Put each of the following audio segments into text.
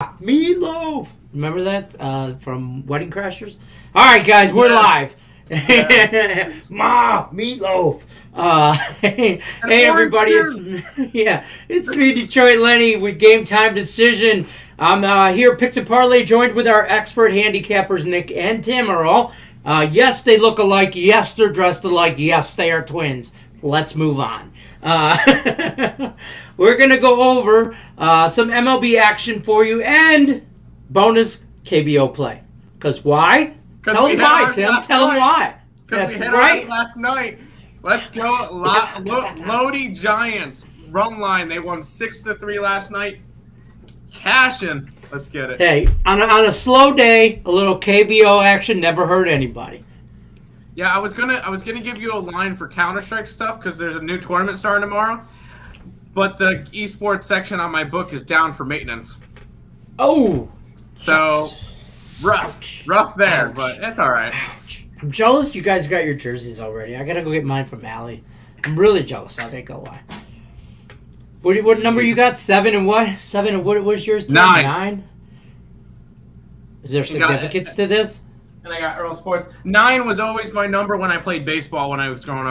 Meatloaf. Remember that from Wedding Crashers? All right, guys, we're live. Ma, Meatloaf. Hey, everybody. It's me, Detroit Lenny, with Game Time Decision. I'm here at Picks Parlays, joined with our expert handicappers, Nick and Tim are all. Yes, they look alike. Yes, they're dressed alike. Yes, they are twins. Let's move on. We're going to go over some MLB action for you and bonus KBO play. Because why? Tell them why, Tim. Tell them why. Because we hit ours last night. Let's go. Lodi Giants. Run line. They won 6-3 last night. Cashing. Let's get it. Hey, on a slow day, a little KBO action never hurt anybody. Yeah, I was gonna give you a line for Counter-Strike stuff because there's a new tournament starting tomorrow, but the esports section on my book is down for maintenance. Oh, so rough there, but it's all right. Ouch. I'm jealous you guys got your jerseys already. I gotta go get mine from Allie. I'm really jealous. I ain't gonna lie. What number you got? 7 and what? 7 and what was yours? 9. Is there significance to this? And I got Earl Sports. 9 was always my number when I played baseball when I was growing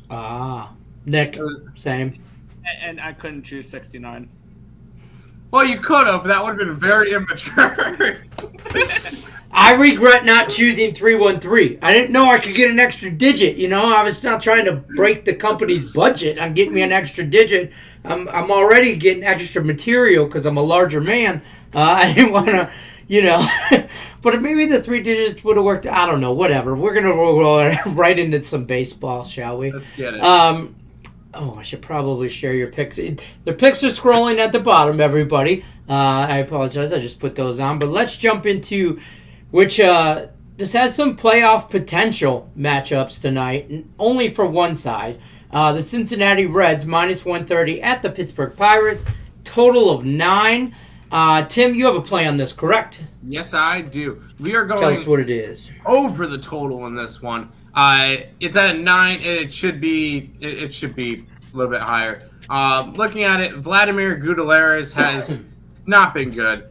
up. Nick, same. And I couldn't choose 69. Well, you could have. That would have been very immature. I regret not choosing 313. I didn't know I could get an extra digit. You know, I was not trying to break the company's budget. I'm getting me an extra digit. I'm already getting extra material because I'm a larger man. I didn't want to, but maybe the 3 digits would have worked. I don't know. Whatever. We're gonna roll right into some baseball, shall we? Let's get it. I should probably share your picks. The picks are scrolling at the bottom, everybody. I apologize. I just put those on. But let's jump into which this has some playoff potential matchups tonight, and only for one side. The Cincinnati Reds minus 130 at the Pittsburgh Pirates. Total of 9. Tim, you have a play on this, correct? Yes, I do. We are going. Tell us what it is. Over the total in this one. It's at a 9, and it should be a little bit higher. Looking at it, Vladimir Gutierrez has not been good.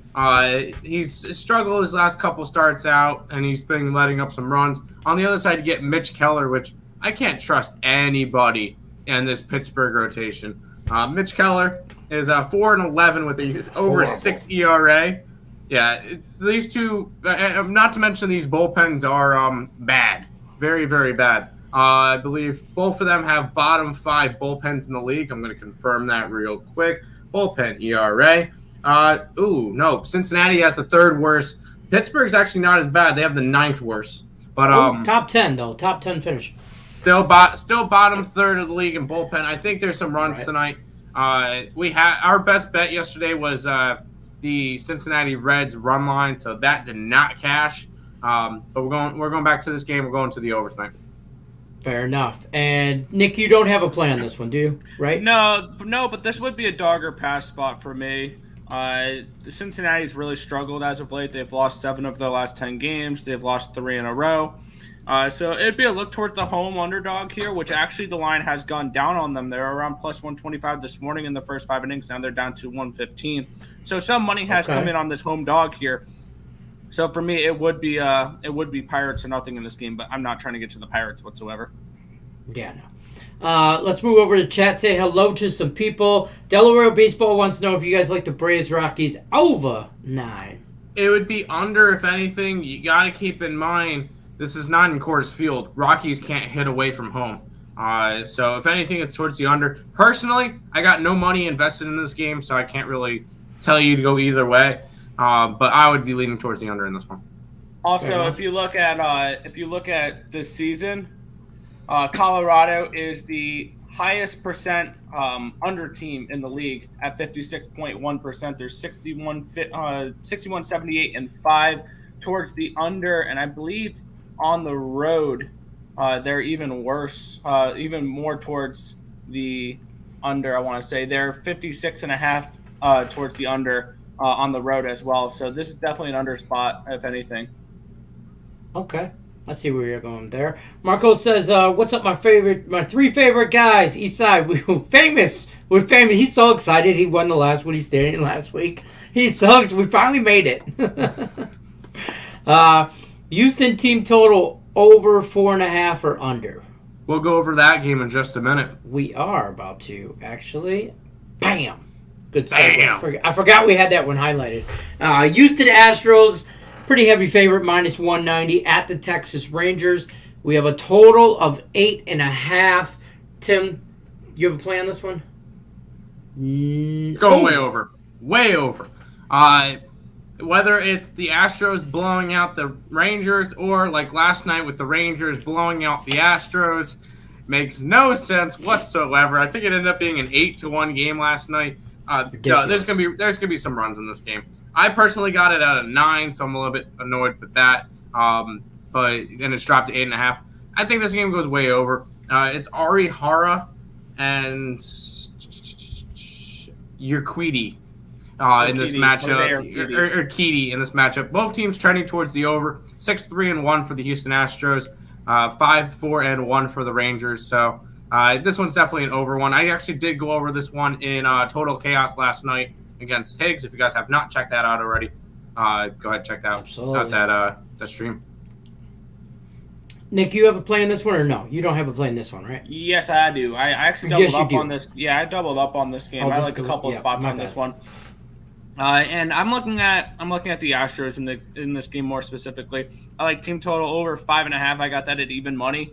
He's struggled his last couple starts out, and he's been letting up some runs. On the other side, you get Mitch Keller, which I can't trust anybody in this Pittsburgh rotation. Mitch Keller is 4-11 with over 6 ERA. Yeah, these two, not to mention these bullpens are bad. Very, very bad. I believe both of them have bottom 5 bullpens in the league. I'm going to confirm that real quick. Bullpen ERA. No. Cincinnati has the 3rd worst. Pittsburgh's actually not as bad. They have the 9th worst. But top 10 though. Top 10 finish. Still bottom 3rd of the league in bullpen. I think there's some runs tonight. We had our best bet yesterday was the Cincinnati Reds run line, so that did not cash. But we're going back to this game. We're going to the overs tonight. Fair enough. And Nick, you don't have a play on this one, do you? Right? No, but this would be a dog or pass spot for me. Cincinnati's really struggled as of late. They've lost 7 of their last 10 games. They've lost 3 in a row. So it'd be a look toward the home underdog here, which actually the line has gone down on them. They're around plus 125 this morning in the first 5 innings. Now they're down to 115. So some money has come in on this home dog here. So for me, it would be Pirates or nothing in this game, but I'm not trying to get to the Pirates whatsoever. Yeah, no. Let's move over to chat. Say hello to some people. Delaware Baseball wants to know if you guys like the Braves Rockies over 9. It would be under, if anything. You got to keep in mind this is not in Coors Field. Rockies can't hit away from home. So if anything, it's towards the under. Personally, I got no money invested in this game, so I can't really tell you to go either way. But I would be leaning towards the under in this one. Also, if you look at this season, Colorado is the highest percent under team in the league at 56.1%. There's 61, 78, and 5 towards the under, and I believe on the road they're even worse, even more towards the under. I want to say they're 56.5 towards the under. On the road as well. So this is definitely an under spot, if anything. Okay. I see where you're going there. Marco says, what's up, my 3 favorite guys? East Side. We're famous. He's so excited. He won the last one. He stayed in last week. He sucks. We finally made it. Houston team total over 4.5 or under. We'll go over that game in just a minute. We are about to, actually. Bam. Good Bam. segue. I forgot we had that one highlighted. Houston Astros, pretty heavy favorite, minus 190 at the Texas Rangers. We have a total of 8.5. Tim, you have a play on this one? Going way over. Way over. Whether it's the Astros blowing out the Rangers or like last night with the Rangers blowing out the Astros, makes no sense whatsoever. I think it ended up being an 8-1 game last night. No, there's gonna be some runs in this game. I personally got it at a 9, so I'm a little bit annoyed with that. But it's dropped to 8.5. I think this game goes way over. It's Ari Hara and Urquidy in this matchup. Urquidy in this matchup. Both teams trending towards the over. 6-3-1 for the Houston Astros. 5-4-1 for the Rangers. So this one's definitely an over one. I actually did go over this one in Total Chaos last night against Higgs. If you guys have not checked that out already, go ahead and check out that stream. Nick, you have a play in this one or no? You don't have a play in this one, right? Yes, I do. I actually doubled up on this. Yeah, I doubled up on this game. I like a couple of spots on this one. And I'm looking at the Astros in this game more specifically. I like team total over 5.5. I got that at even money.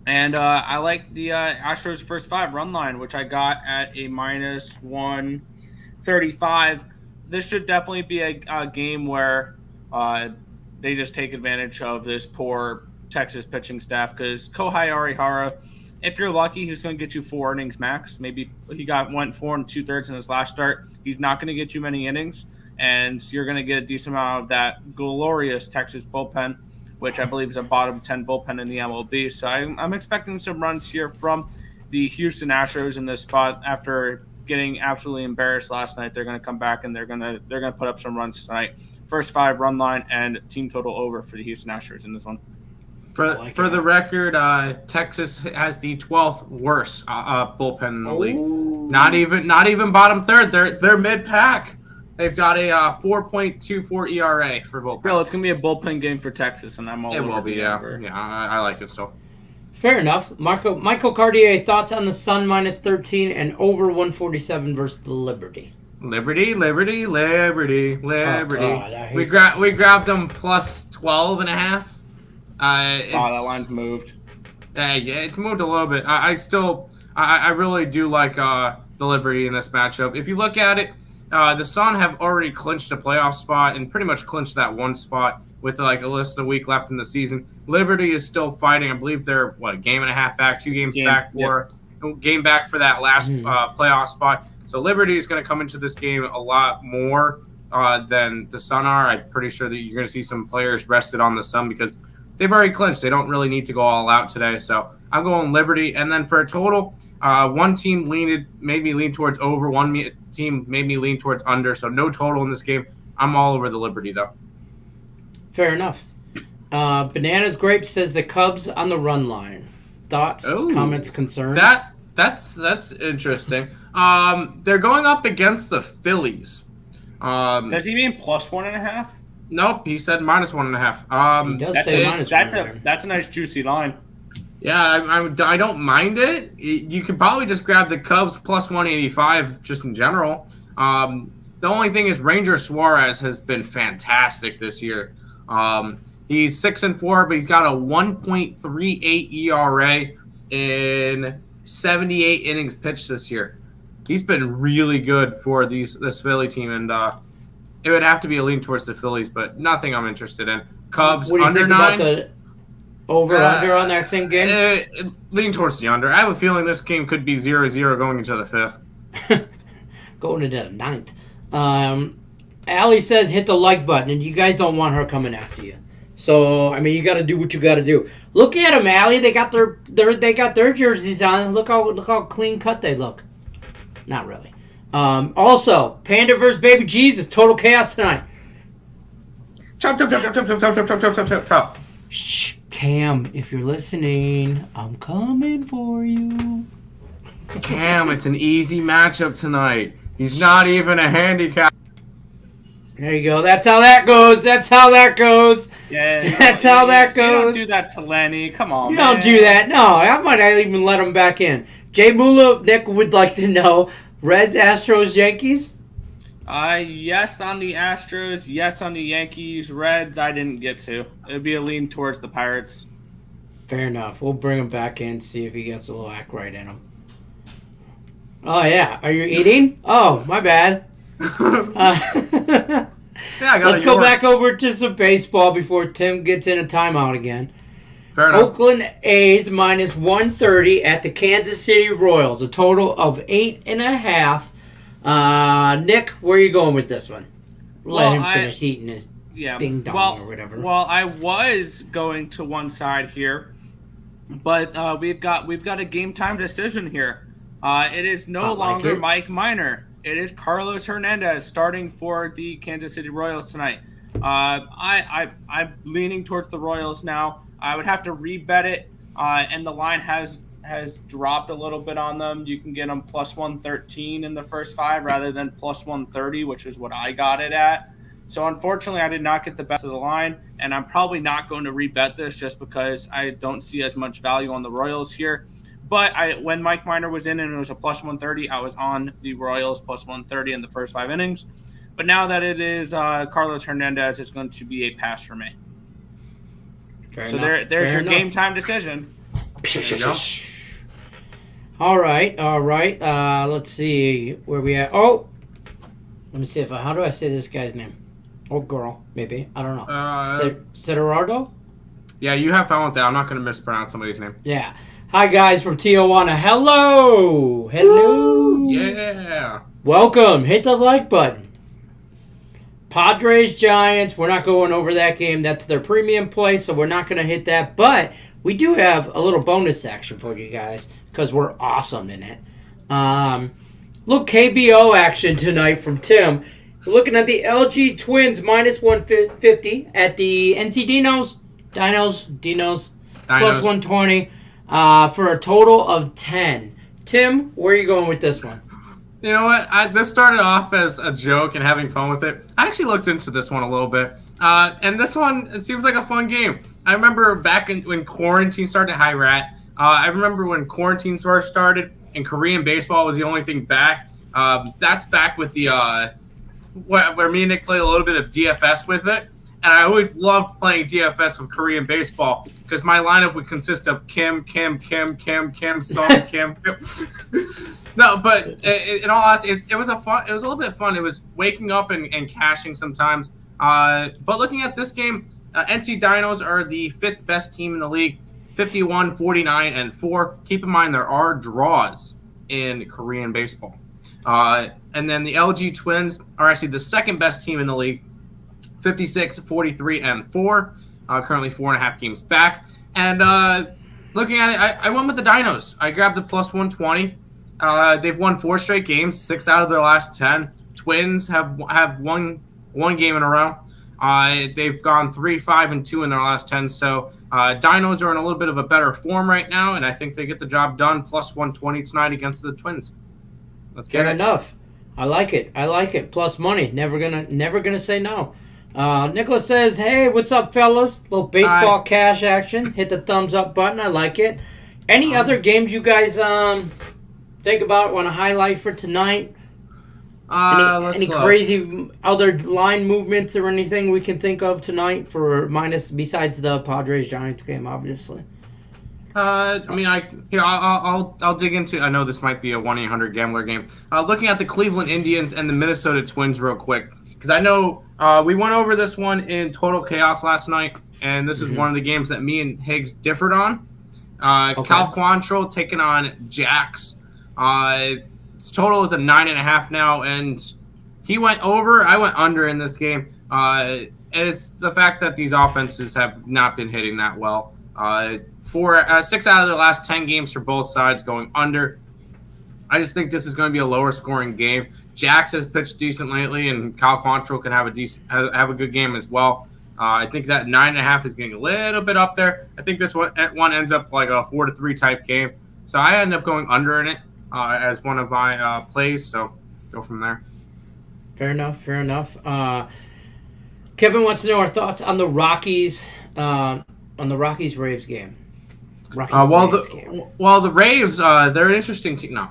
And I like the Astros first 5 run line, which I got at a minus 135. This should definitely be a game where they just take advantage of this poor Texas pitching staff, because Kohei Arihara, if you're lucky, he's going to get you 4 innings max. Maybe he went 4 2/3 in his last start. He's not going to get you many innings, and you're going to get a decent amount of that glorious Texas bullpen, which I believe is a bottom 10 bullpen in the MLB. So I'm expecting some runs here from the Houston Astros in this spot. After getting absolutely embarrassed last night, they're going to come back and they're going to put up some runs tonight. First 5 run line and team total over for the Houston Astros in this one. For the record, Texas has the 12th worst bullpen in the league. Not even bottom third. They're mid pack. They've got a 4.24 ERA for bullpen. Still, it's gonna be a bullpen game for Texas, and I'm all. It will be, yeah. I like it still. Fair enough. Michael Cartier, thoughts on the Sun minus 13 and over 147 versus the Liberty. Liberty. Oh, God, we grabbed them plus 12.5. That line's moved. Yeah, it's moved a little bit. I really do like the Liberty in this matchup. If you look at it, the Sun have already clinched a playoff spot and pretty much clinched that one spot with like a less than a week left in the season. Liberty is still fighting. I believe they're a game and a half back, 2 games back for that last playoff spot. So Liberty is going to come into this game a lot more than the Sun are. I'm pretty sure that you're going to see some players rested on the Sun because they've already clinched. They don't really need to go all out today. So I'm going Liberty. And then for a total, one team made me lean towards over. One team made me lean towards under. So no total in this game. I'm all over the Liberty, though. Fair enough. Bananas Grape says the Cubs on the run line. Thoughts, comments, concerns? That's interesting. They're going up against the Phillies. Does he mean plus 1.5? Nope, he said minus 1.5. He does say minus 1.5. That's a nice juicy line. Yeah, I don't mind it. You could probably just grab the Cubs plus 185 just in general. The only thing is Ranger Suarez has been fantastic this year. He's 6-4, but he's got a 1.38 ERA in 78 innings pitched this year. He's been really good for this Philly team, and it would have to be a lean towards the Phillies, but nothing I'm interested in. Cubs what do you under think 9. About the over-under on that same game? Lean towards the under. I have a feeling this game could be 0-0 going into the 5th. Going into the 9th. Allie says hit the like button, and you guys don't want her coming after you. So, I mean, you got to do what you got to do. Look at them, Allie. They got their jerseys on. Look how clean cut they look. Not really. Also, Panda vs. Baby Jesus, total chaos tonight. Chop. Shh, Cam, if you're listening, I'm coming for you. Cam, it's an easy matchup tonight. He's not even a handicap. There you go. That's how that goes. That's how that goes. Yeah, That's how that goes. You don't do that to Lenny. Come on, You man. don't do that. No, I might not even let him back in. Jay Mula, Nick would like to know, Reds, Astros, Yankees? Yes on the Astros, yes on the Yankees. Reds, I didn't get to. It'd be a lean towards the Pirates. Fair enough. We'll bring him back in, see if he gets a little act right in him. Oh, yeah. Are you eating? Oh, my bad. Let's go back over to some baseball before Tim gets in a timeout again. Fair enough. Oakland A's minus 130 at the Kansas City Royals. A total of 8.5. Nick, where are you going with this one? Let him finish eating his ding dong or whatever. Well, I was going to one side here, but we've got a game time decision here. It is no longer Mike Minor. It is Carlos Hernandez starting for the Kansas City Royals tonight. I'm leaning towards the Royals now. I would have to rebet it, and the line has dropped a little bit on them. You can get them plus 113 in the first 5 rather than plus 130, which is what I got it at. So unfortunately, I did not get the best of the line, and I'm probably not going to rebet this just because I don't see as much value on the Royals here. But when Mike Minor was in and it was a plus 130, I was on the Royals plus 130 in the first 5 innings. But now that it is Carlos Hernandez, it's going to be a pass for me. There's your game time decision. All right. Let's see where we at. Oh, let me see how do I say this guy's name? Or girl, maybe. I don't know. Cederardo? Yeah, you have fun with that. I'm not going to mispronounce somebody's name. Yeah. Hi, guys from Tijuana. Hello. Woo! Yeah. Welcome. Hit the like button. Padres, Giants. We're not going over that game. That's their premium play, so we're not going to hit that. But we do have a little bonus action for you guys because we're awesome in it. Little KBO action tonight from Tim. We're looking at the LG Twins minus 150 at the NC Dinos plus 120 for a total of 10. Tim, where are you going with this one? You know what? This started off as a joke and having fun with it. I actually looked into this one a little bit. And this one, it seems like a fun game. I remember back when quarantine started, hi Rat. I remember when quarantine first started and Korean baseball was the only thing back. That's back with the where me and Nick played a little bit of DFS with it. And I always loved playing DFS with Korean baseball because my lineup would consist of Kim, Song, Kim. No, but in all honesty, it was a little bit fun. It was waking up and cashing sometimes. But looking at this game, NC Dinos are the 5th best team in the league, 51, 49, and 4. Keep in mind there are draws in Korean baseball. And then the LG Twins are actually the 2nd best team in the league, 56, 43, and 4. Currently 4.5 games back. And looking at it, I went with the Dinos. I grabbed the plus 120. They've won 4 straight games, 6 out of their last 10. Twins have won one game in a row. They've gone 3, 5, and 2 in their last 10. So Dinos are in a little bit of a better form right now, and I think they get the job done. Plus 120 tonight against the Twins. Let's get it. Fair enough. I like it. Plus money. Never gonna say no. Nicholas says, "Hey, what's up, fellas? Little baseball cash action. Hit the thumbs up button. I like it. Any other games you guys think about, want to highlight for tonight? Any crazy other line movements or anything we can think of tonight for minus besides the Padres Giants game, obviously? I'll dig into. I know this might be a 1-800 gambler game. Looking at the Cleveland Indians and the Minnesota Twins real quick, because I know we went over this one in Total Chaos last night, and this is one of the games that me and Higgs differed on. Cal Quantrill taking on Jax. Its total is a 9.5 now, and he went over. I went under in this game. And it's the fact that these offenses have not been hitting that well. 6 out of the last 10 games for both sides going under. I just think this is going to be a lower scoring game. Jax has pitched decent lately, and Cal Quantrill can have a good game as well. I think that 9.5 is getting a little bit up there. I think this one ends up like a 4-3 type game. So I end up going under in it as one of my plays. So go from there. Fair enough. Kevin wants to know our thoughts on the Rockies, Raves game. The Raves, they're an interesting team. No,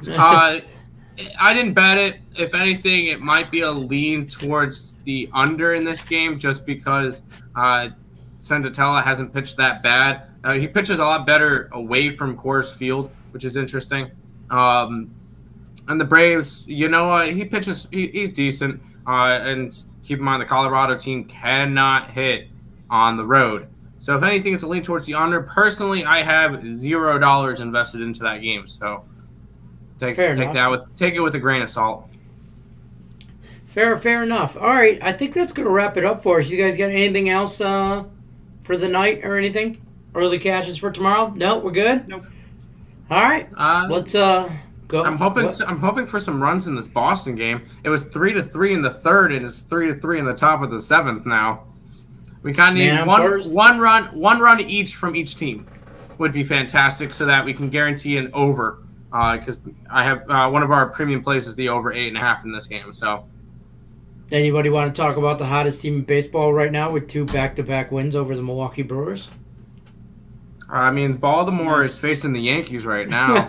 I didn't bet it. If anything, it might be a lean towards the under in this game, just because Senditella hasn't pitched that bad. He pitches a lot better away from Coors Field, which is interesting. And the Braves, he pitches. He's decent. And keep in mind, the Colorado team cannot hit on the road. So if anything, it's a lean towards the under. Personally, I have $0 invested into that game. So take it with a grain of salt. Fair enough. All right, I think that's going to wrap it up for us. You guys got anything else for the night or anything? Early cashes for tomorrow? No, we're good. Nope. All right, let's go. I'm hoping for some runs in this Boston game. It was 3-3 in the third, and it's 3-3 in the top of the seventh now. We kind of need one run each from each team would be fantastic, so that we can guarantee an over. Because I have one of our premium plays is the over 8.5 in this game. So, anybody want to talk about the hottest team in baseball right now with 2 back-to-back wins over the Milwaukee Brewers? I mean, Baltimore is facing the Yankees right now.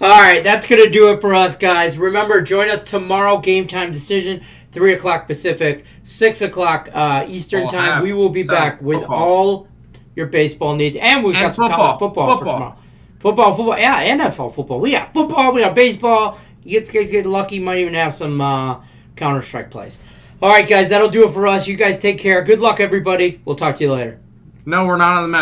All right, that's going to do it for us, guys. Remember, join us tomorrow, Game Time Decision, 3 o'clock Pacific, 6 o'clock Eastern Time. We will be back with all your baseball needs. And we've got some college football for tomorrow. Football, yeah, NFL football. We got football, we got baseball. You guys get lucky, might even have some Counter-Strike plays. All right, guys, that'll do it for us. You guys take care. Good luck, everybody. We'll talk to you later. No, we're not on the